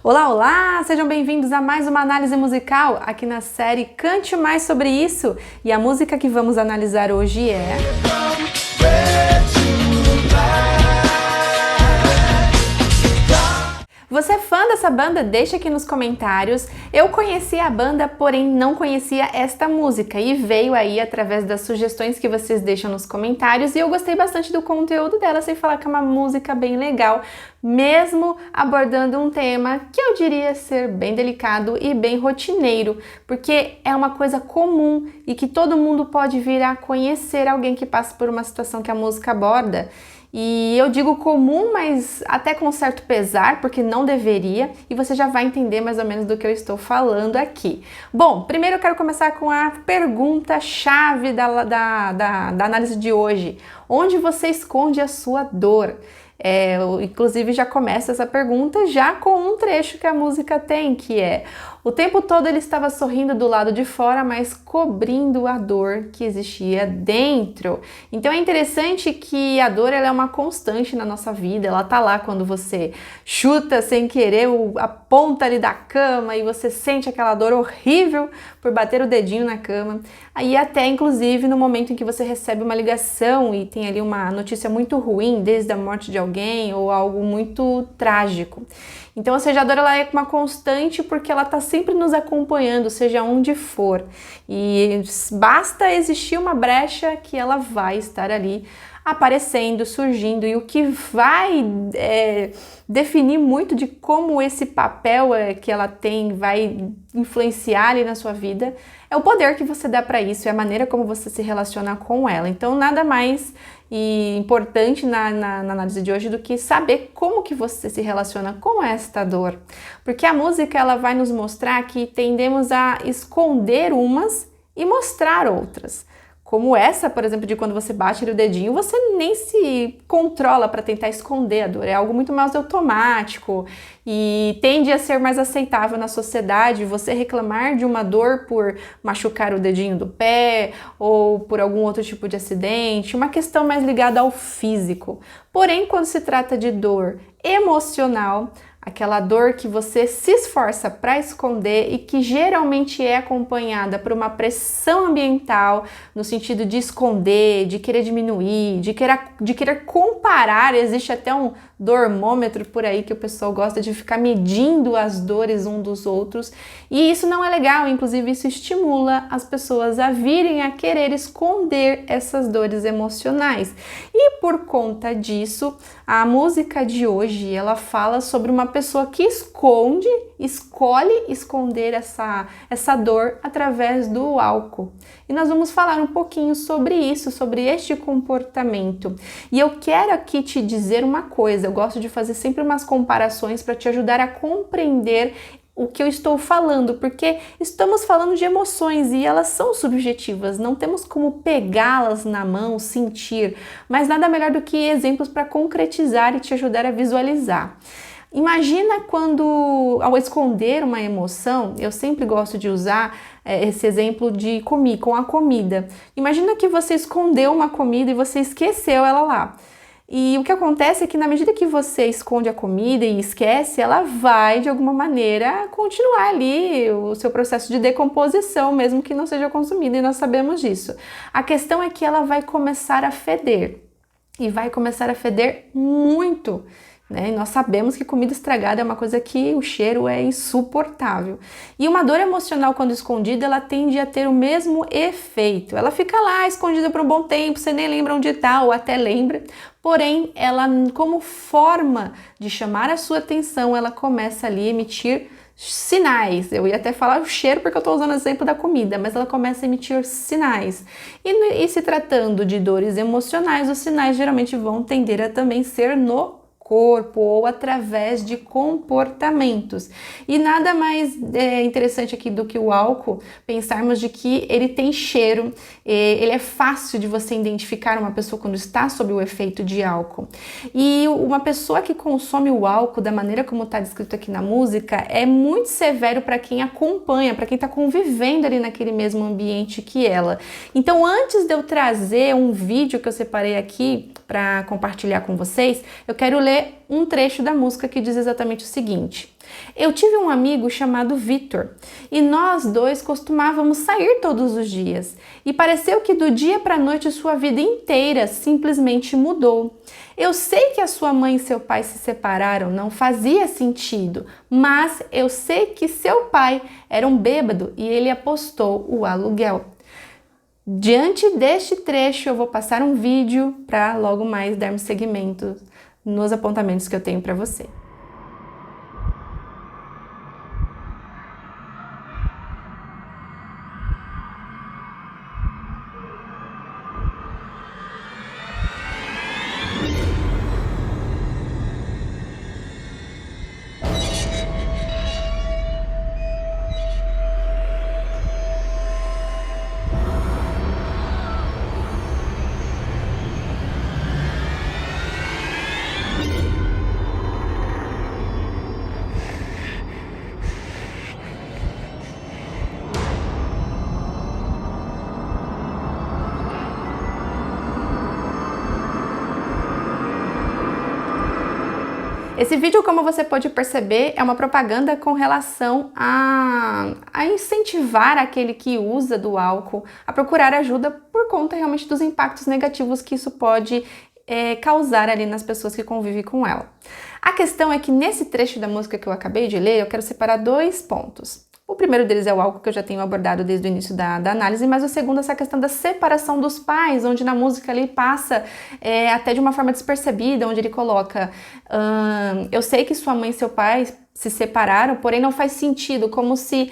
Olá, olá! Sejam bem-vindos a mais uma análise musical aqui na série Cante Mais Sobre Isso. E a música que vamos analisar hoje é... Você é fã dessa banda? Deixa aqui nos comentários. Eu conheci a banda, porém não conhecia esta música e veio aí através das sugestões que vocês deixam nos comentários e eu gostei bastante do conteúdo dela, sem falar que é uma música bem legal, mesmo abordando um tema que eu diria ser bem delicado e bem rotineiro, porque é uma coisa comum e que todo mundo pode vir a conhecer alguém que passa por uma situação que a música aborda. E eu digo comum, mas até com certo pesar, porque não deveria, e você já vai entender mais ou menos do que eu estou falando aqui. Bom, primeiro eu quero começar com a pergunta-chave da análise de hoje. Onde você esconde a sua dor? Inclusive já começa essa pergunta já com um trecho que a música tem, que é: o tempo todo ele estava sorrindo do lado de fora, mas cobrindo a dor que existia dentro. Então é interessante que a dor ela é uma constante na nossa vida, ela tá lá quando você chuta sem querer a ponta ali da cama e você sente aquela dor horrível por bater o dedinho na cama. Aí até inclusive no momento em que você recebe uma ligação e tem ali uma notícia muito ruim, desde a morte de alguém ou algo muito trágico. Então, ou seja, a dor ela é uma constante porque ela está sempre nos acompanhando, seja onde for. E basta existir uma brecha que ela vai estar ali aparecendo, surgindo. E o que vai definir muito de como esse papel que ela tem vai influenciar ali na sua vida é o poder que você dá para isso, é a maneira como você se relaciona com ela. Então, nada mais importante na análise de hoje do que saber como que você se relaciona com esta dor. Porque a música ela vai nos mostrar que tendemos a esconder umas e mostrar outras. Como essa, por exemplo, de quando você bate o dedinho, você nem se controla para tentar esconder a dor. É algo muito mais automático e tende a ser mais aceitável na sociedade você reclamar de uma dor por machucar o dedinho do pé ou por algum outro tipo de acidente, uma questão mais ligada ao físico. Porém, quando se trata de dor emocional, aquela dor que você se esforça para esconder e que geralmente é acompanhada por uma pressão ambiental, no sentido de esconder, de querer diminuir, de querer comparar. Existe até um dormômetro por aí que o pessoal gosta de ficar medindo as dores um dos outros, e isso não é legal, inclusive isso estimula as pessoas a virem a querer esconder essas dores emocionais. E por conta disso, a música de hoje, ela fala sobre uma pessoa que escolhe esconder essa dor através do álcool. E nós vamos falar um pouquinho sobre isso, sobre este comportamento. E eu quero aqui te dizer uma coisa, eu gosto de fazer sempre umas comparações para te ajudar a compreender o que eu estou falando, porque estamos falando de emoções e elas são subjetivas, não temos como pegá-las na mão, sentir, mas nada melhor do que exemplos para concretizar e te ajudar a visualizar. Imagina quando, ao esconder uma emoção, eu sempre gosto de usar esse exemplo de com a comida. Imagina que você escondeu uma comida e você esqueceu ela lá. E o que acontece é que na medida que você esconde a comida e esquece, ela vai de alguma maneira continuar ali o seu processo de decomposição, mesmo que não seja consumida, e nós sabemos disso. A questão é que ela vai começar a feder, e vai começar a feder muito. E nós sabemos que comida estragada é uma coisa que o cheiro é insuportável. E uma dor emocional, quando escondida, ela tende a ter o mesmo efeito. Ela fica lá escondida por um bom tempo, você nem lembra onde está, ou até lembra. Porém, ela, como forma de chamar a sua atenção, ela começa ali a emitir sinais. Eu ia até falar o cheiro porque eu estou usando o exemplo da comida, mas ela começa a emitir sinais. E se tratando de dores emocionais, os sinais geralmente vão tender a também ser no corpo ou através de comportamentos. E nada mais interessante aqui do que o álcool, pensarmos de que ele tem cheiro, ele é fácil de você identificar uma pessoa quando está sob o efeito de álcool. E uma pessoa que consome o álcool da maneira como está descrito aqui na música é muito severo para quem acompanha, para quem está convivendo ali naquele mesmo ambiente que ela. Então, antes de eu trazer um vídeo que eu separei aqui para compartilhar com vocês, eu quero ler um trecho da música que diz exatamente o seguinte: eu tive um amigo chamado Vitor e nós dois costumávamos sair todos os dias e pareceu que do dia para a noite sua vida inteira simplesmente mudou. Eu sei que a sua mãe e seu pai se separaram, não fazia sentido, mas eu sei que seu pai era um bêbado e ele apostou o aluguel. Diante deste trecho, eu vou passar um vídeo para logo mais darmos seguimento nos apontamentos que eu tenho para você. Esse vídeo, como você pode perceber, é uma propaganda com relação a incentivar aquele que usa do álcool a procurar ajuda por conta realmente dos impactos negativos que isso pode causar ali nas pessoas que convivem com ela. A questão é que nesse trecho da música que eu acabei de ler, eu quero separar dois pontos. O primeiro deles é o álcool, que eu já tenho abordado desde o início da análise, mas o segundo é essa questão da separação dos pais, onde na música ele passa até de uma forma despercebida, onde ele coloca eu sei que sua mãe e seu pai se separaram, porém não faz sentido, como se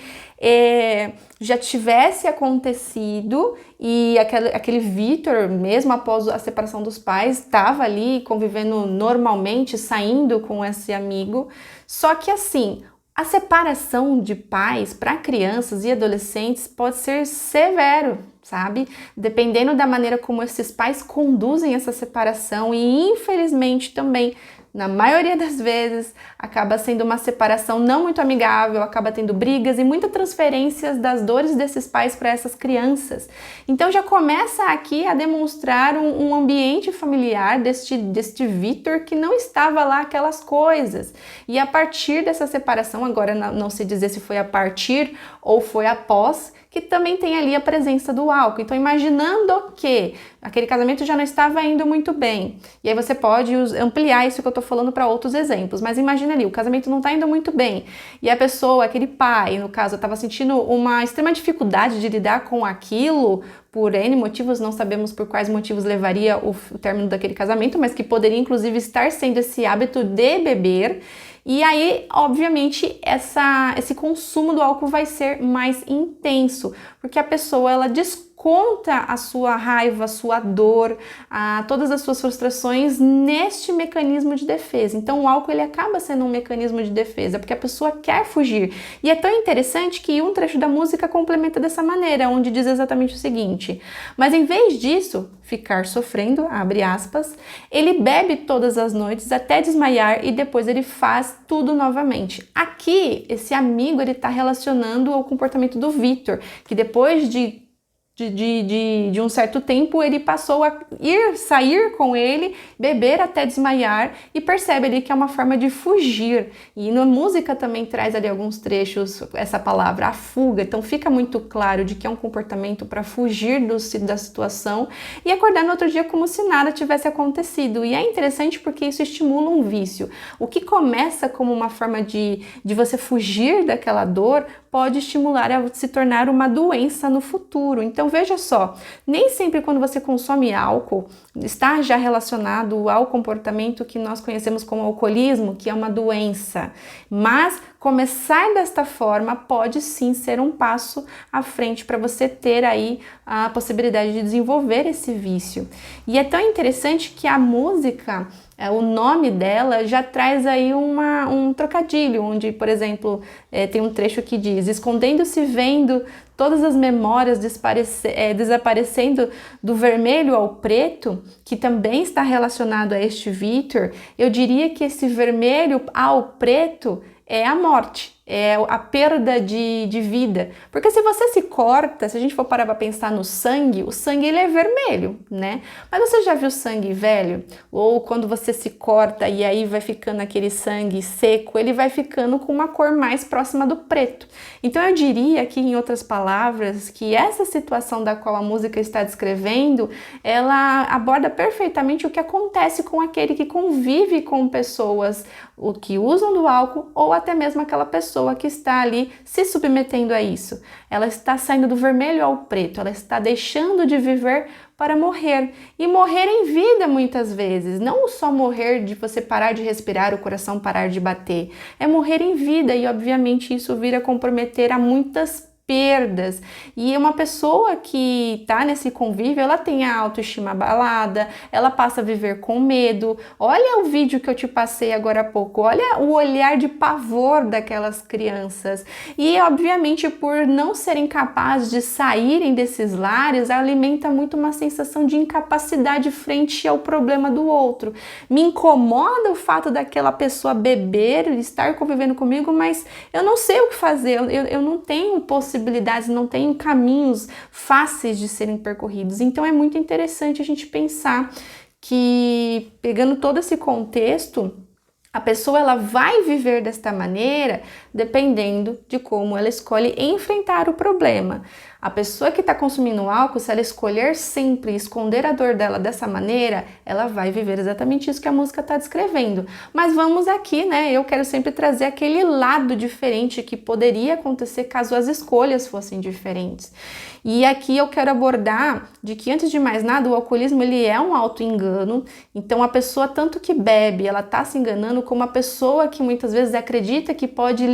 já tivesse acontecido e aquele Vitor, mesmo após a separação dos pais, estava ali convivendo normalmente, saindo com esse amigo, só que assim, a separação de pais para crianças e adolescentes pode ser severo, sabe? Dependendo da maneira como esses pais conduzem essa separação e infelizmente também, na maioria das vezes, acaba sendo uma separação não muito amigável, acaba tendo brigas e muitas transferências das dores desses pais para essas crianças. Então já começa aqui a demonstrar um ambiente familiar deste Vitor que não estava lá aquelas coisas. E a partir dessa separação, agora não sei dizer se foi a partir ou foi após, que também tem ali a presença do álcool. Então, imaginando que aquele casamento já não estava indo muito bem, e aí você pode ampliar isso que eu tô falando para outros exemplos, mas imagina ali, o casamento não tá indo muito bem, e a pessoa, aquele pai, no caso, estava sentindo uma extrema dificuldade de lidar com aquilo, por N motivos, não sabemos por quais motivos levaria o término daquele casamento, mas que poderia inclusive estar sendo esse hábito de beber. E aí, obviamente, esse consumo do álcool vai ser mais intenso, porque a pessoa ela desconta a sua raiva, a sua dor, todas as suas frustrações neste mecanismo de defesa. Então, o álcool ele acaba sendo um mecanismo de defesa, porque a pessoa quer fugir. E é tão interessante que um trecho da música complementa dessa maneira, onde diz exatamente o seguinte: mas em vez disso, ficar sofrendo, abre aspas, ele bebe todas as noites até desmaiar e depois ele faz tudo novamente. Aqui, esse amigo ele está relacionando ao comportamento do Vitor, que depois de um certo tempo ele passou a sair com ele, beber até desmaiar e percebe ali que é uma forma de fugir. E na música também traz ali alguns trechos essa palavra, a fuga. Então fica muito claro de que é um comportamento para fugir da situação e acordar no outro dia como se nada tivesse acontecido. E é interessante porque isso estimula um vício. O que começa como uma forma de você fugir daquela dor pode estimular a se tornar uma doença no futuro. Então veja só, nem sempre quando você consome álcool está já relacionado ao comportamento que nós conhecemos como alcoolismo, que é uma doença, mas começar desta forma pode sim ser um passo à frente para você ter aí a possibilidade de desenvolver esse vício. E é tão interessante que a música, o nome dela já traz aí um trocadilho, onde, por exemplo, tem um trecho que diz: escondendo-se vendo todas as memórias desaparecendo do vermelho ao preto, que também está relacionado a este Vitor. Eu diria que esse vermelho ao preto é a morte, a perda de vida. Porque se você se corta, se a gente for parar para pensar no sangue, o sangue ele é vermelho, né? Mas você já viu sangue velho? Ou quando você se corta e aí vai ficando aquele sangue seco, ele vai ficando com uma cor mais próxima do preto. Então eu diria aqui, em outras palavras, que essa situação da qual a música está descrevendo, ela aborda perfeitamente o que acontece com aquele que convive com pessoas que usam do álcool ou até mesmo aquela pessoa que está ali se submetendo a isso. Ela está saindo do vermelho ao preto, ela está deixando de viver para morrer. E morrer em vida muitas vezes, não só morrer de você parar de respirar, o coração parar de bater, é morrer em vida e obviamente isso vira a comprometer a muitas perdas. E uma pessoa que tá nesse convívio, ela tem a autoestima abalada, ela passa a viver com medo. Olha o vídeo que eu te passei agora há pouco, olha o olhar de pavor daquelas crianças. E obviamente por não serem capazes de saírem desses lares, alimenta muito uma sensação de incapacidade frente ao problema do outro. Me incomoda o fato daquela pessoa beber, estar convivendo comigo, mas eu não sei o que fazer, eu não tenho possibilidades, não tenho caminhos fáceis de serem percorridos. Então é muito interessante a gente pensar que, pegando todo esse contexto, a pessoa ela vai viver desta maneira dependendo de como ela escolhe enfrentar o problema. A pessoa que está consumindo álcool, se ela escolher sempre esconder a dor dela dessa maneira, ela vai viver exatamente isso que a música está descrevendo. Mas vamos aqui, né? Eu quero sempre trazer aquele lado diferente que poderia acontecer caso as escolhas fossem diferentes. E aqui eu quero abordar de que, antes de mais nada, o alcoolismo ele é um auto-engano. Então a pessoa tanto que bebe, ela está se enganando, como a pessoa que muitas vezes acredita que pode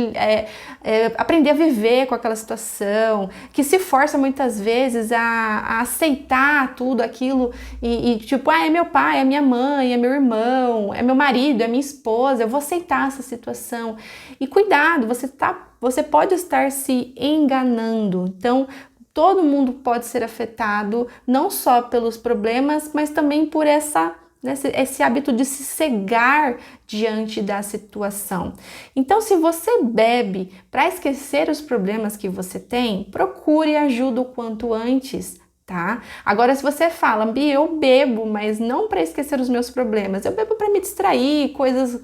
aprender a viver com aquela situação, que se força muitas vezes a aceitar tudo aquilo e tipo, é meu pai, é minha mãe, é meu irmão, é meu marido, é minha esposa, eu vou aceitar essa situação. E cuidado, você pode estar se enganando. Então, todo mundo pode ser afetado, não só pelos problemas, mas também por esse hábito de se cegar diante da situação. Então, se você bebe para esquecer os problemas que você tem, procure ajuda o quanto antes, tá? Agora, se você fala, Bi, eu bebo, mas não para esquecer os meus problemas, eu bebo para me distrair, coisas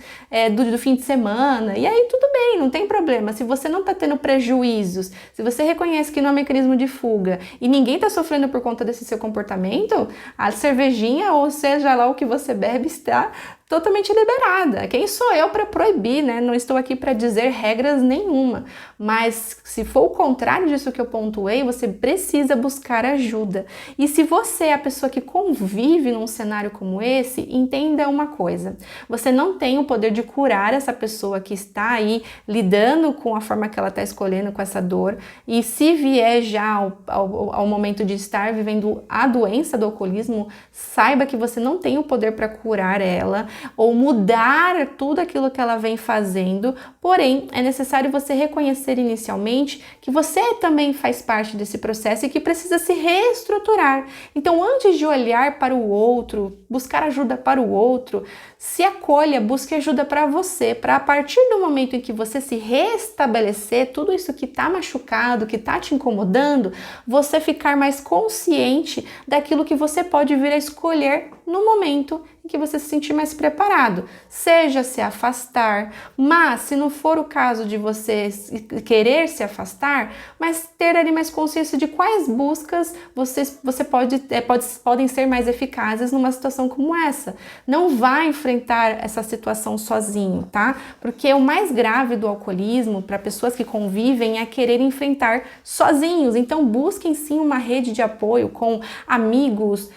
do fim de semana, e aí tudo bem, não tem problema. Se você não está tendo prejuízos, se você reconhece que não é um mecanismo de fuga e ninguém está sofrendo por conta desse seu comportamento, a cervejinha, ou seja lá o que você bebe, está totalmente liberada. Quem sou eu para proibir, né? Não estou aqui para dizer regras nenhuma, mas se for o contrário disso que eu pontuei, você precisa buscar ajuda. E se você é a pessoa que convive num cenário como esse, entenda uma coisa: você não tem o poder de curar essa pessoa que está aí lidando com a forma que ela está escolhendo com essa dor, e se vier já ao momento de estar vivendo a doença do alcoolismo, saiba que você não tem o poder para curar ela ou mudar tudo aquilo que ela vem fazendo, porém é necessário você reconhecer inicialmente que você também faz parte desse processo e que precisa se reestruturar. Então, antes de olhar para o outro, buscar ajuda para o outro, se acolha, busque ajuda para você, para a partir do momento em que você se restabelecer, tudo isso que está machucado, que está te incomodando, você ficar mais consciente daquilo que você pode vir a escolher no momento em que você se sentir mais preparado, seja se afastar, mas se não for o caso de você querer se afastar, mas ter ali mais consciência de quais buscas você podem ser mais eficazes numa situação como essa. Não vá enfrentar essa situação sozinho, tá? Porque o mais grave do alcoolismo para pessoas que convivem é querer enfrentar sozinhos. Então busquem sim uma rede de apoio com amigos,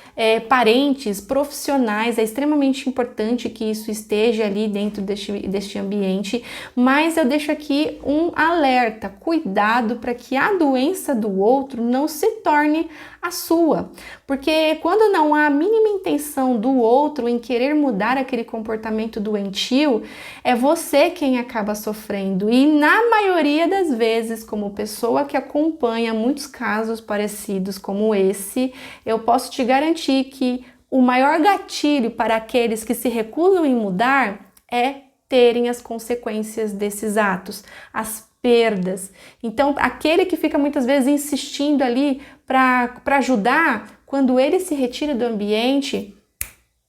parentes, profissionais. É extremamente importante que isso esteja ali dentro deste ambiente, mas eu deixo aqui um alerta: cuidado para que a doença do outro não se torne a sua, porque quando não há a mínima intenção do outro em querer mudar aquele comportamento doentio, é você quem acaba sofrendo. E na maioria das vezes, como pessoa que acompanha muitos casos parecidos como esse, eu posso te garantir que o maior gatilho para aqueles que se recusam em mudar é terem as consequências desses atos, as perdas. Então, aquele que fica muitas vezes insistindo ali para ajudar, quando ele se retira do ambiente,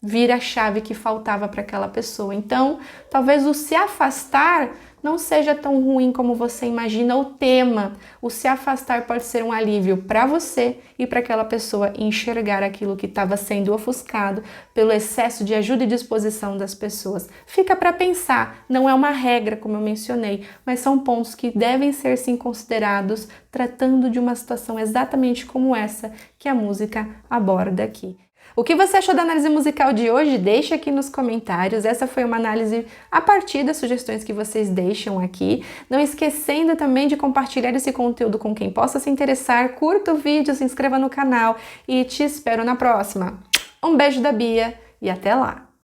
vira a chave que faltava para aquela pessoa. Então, talvez o se afastar não seja tão ruim como você imagina ou tema. O se afastar pode ser um alívio para você e para aquela pessoa enxergar aquilo que estava sendo ofuscado pelo excesso de ajuda e disposição das pessoas. Fica para pensar, não é uma regra, como eu mencionei, mas são pontos que devem ser sim considerados tratando de uma situação exatamente como essa que a música aborda aqui. O que você achou da análise musical de hoje? Deixa aqui nos comentários. Essa foi uma análise a partir das sugestões que vocês deixam aqui. Não esquecendo também de compartilhar esse conteúdo com quem possa se interessar. Curta o vídeo, se inscreva no canal e te espero na próxima. Um beijo da Bia e até lá!